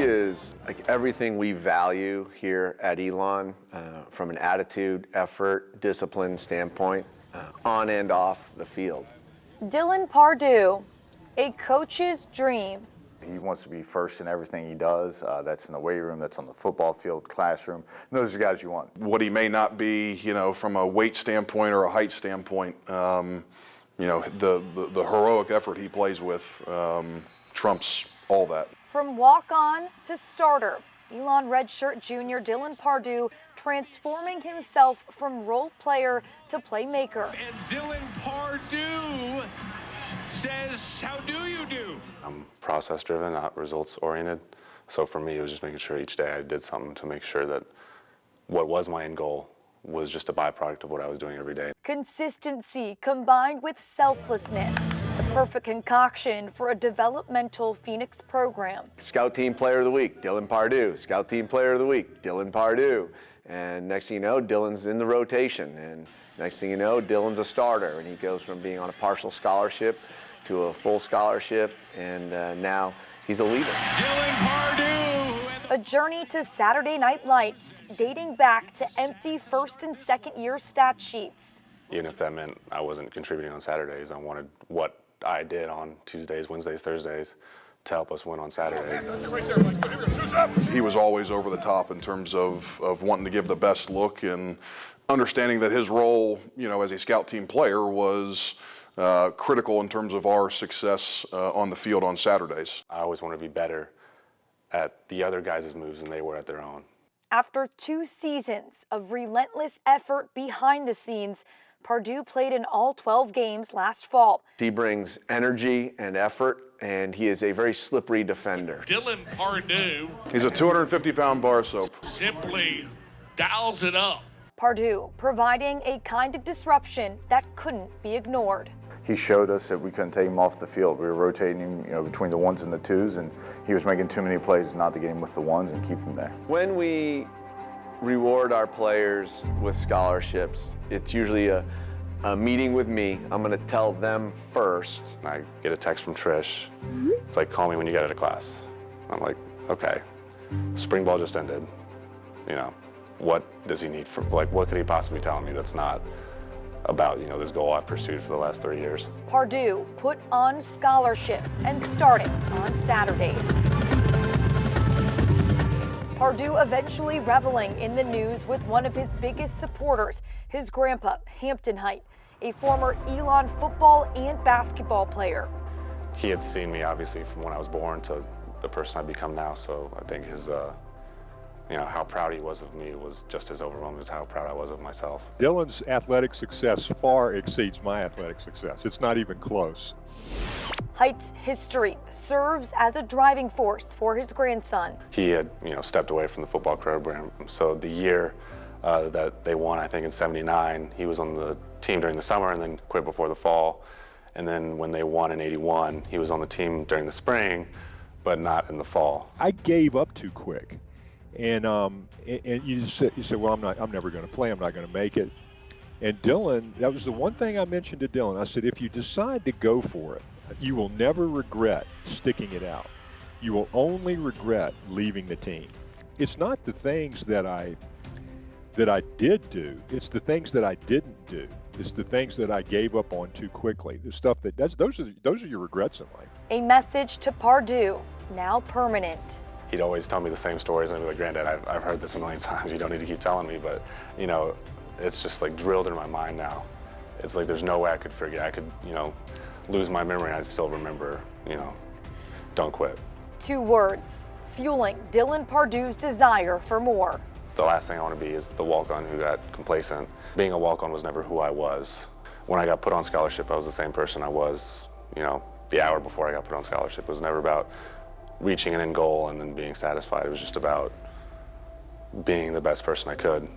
is like everything we value here at Elon, from an attitude, effort, discipline standpoint, on and off the field. Dylan Pardue, a coach's dream. He wants to be first in everything he does. That's in the weight room, that's on the football field, classroom. And those are the guys you want. What he may not be, from a weight standpoint or a height standpoint, the heroic effort he plays with trumps all that. From walk-on to starter, Elon redshirt junior Dylan Pardue transforming himself from role player to playmaker. And Dylan Pardue says, how do you do? I'm process driven, not results oriented. So for me, it was just making sure each day I did something to make sure that what was my end goal was just a byproduct of what I was doing every day. Consistency combined with selflessness, the perfect concoction for a developmental Phoenix program. Scout Team Player of the Week, Dylan Pardue. Scout Team Player of the Week, Dylan Pardue. And next thing you know, Dylan's in the rotation. And next thing you know, Dylan's a starter. And he goes from being on a partial scholarship to a full scholarship. And now he's a leader. Dylan Pardue. A journey to Saturday Night Lights, dating back to empty first and second year stat sheets. Even if that meant I wasn't contributing on Saturdays, I wanted what I did on Tuesdays, Wednesdays, Thursdays to help us win on Saturdays. He was always over the top in terms of wanting to give the best look and understanding that his role, as a scout team player was critical in terms of our success on the field on Saturdays. I always wanted to be better at the other guys' moves than they were at their own. After 2 seasons of relentless effort behind the scenes, Pardue played in all 12 games last fall. He brings energy and effort, and he is a very slippery defender. Dylan Pardue He's a 250-pound bar soap. simply dials it up. Pardue providing a kind of disruption that couldn't be ignored. He showed us that we couldn't take him off the field. We were rotating him, between the ones and the twos, and he was making too many plays not to get him with the ones and keep him there. When we reward our players with scholarships, it's usually a meeting with me. I'm going to tell them first. I get a text from Trish. It's like, call me when you get out of class. I'm like, okay. Spring ball just ended. What does he need what could he possibly tell me that's not about, this goal I've pursued for the last 3 years. Pardue put on scholarship and starting on Saturdays. Pardue eventually reveling in the news with one of his biggest supporters, his grandpa, Hampton Height, a former Elon football and basketball player. He had seen me, obviously, from when I was born to the person I've become now, so I think his, how proud he was of me was just as overwhelming as how proud I was of myself. Dylan's athletic success far exceeds my athletic success. It's not even close. Height's history serves as a driving force for his grandson. He had, stepped away from the football program, so the year that they won, I think in '79, he was on the team during the summer and then quit before the fall. And then when they won in '81, he was on the team during the spring, but not in the fall. I gave up too quick. And you said, well, I'm never going to play. I'm not going to make it. And Dylan, that was the one thing I mentioned to Dylan. I said, if you decide to go for it, you will never regret sticking it out. You will only regret leaving the team. It's not the things that I did do. It's the things that I didn't do. It's the things that I gave up on too quickly. The stuff those are your regrets in life. A message to Pardue, now permanent. He'd always tell me the same stories, and I'd be like, Granddad, I've heard this a million times. You don't need to keep telling me, but it's just like drilled into my mind now. It's like there's no way I could forget. I could, lose my memory and I'd still remember, don't quit. 2 words, fueling Dylan Pardue's desire for more. The last thing I want to be is the walk-on who got complacent. Being a walk-on was never who I was. When I got put on scholarship, I was the same person I was, the hour before I got put on scholarship. It was never about reaching an end goal and then being satisfied. It was just about being the best person I could.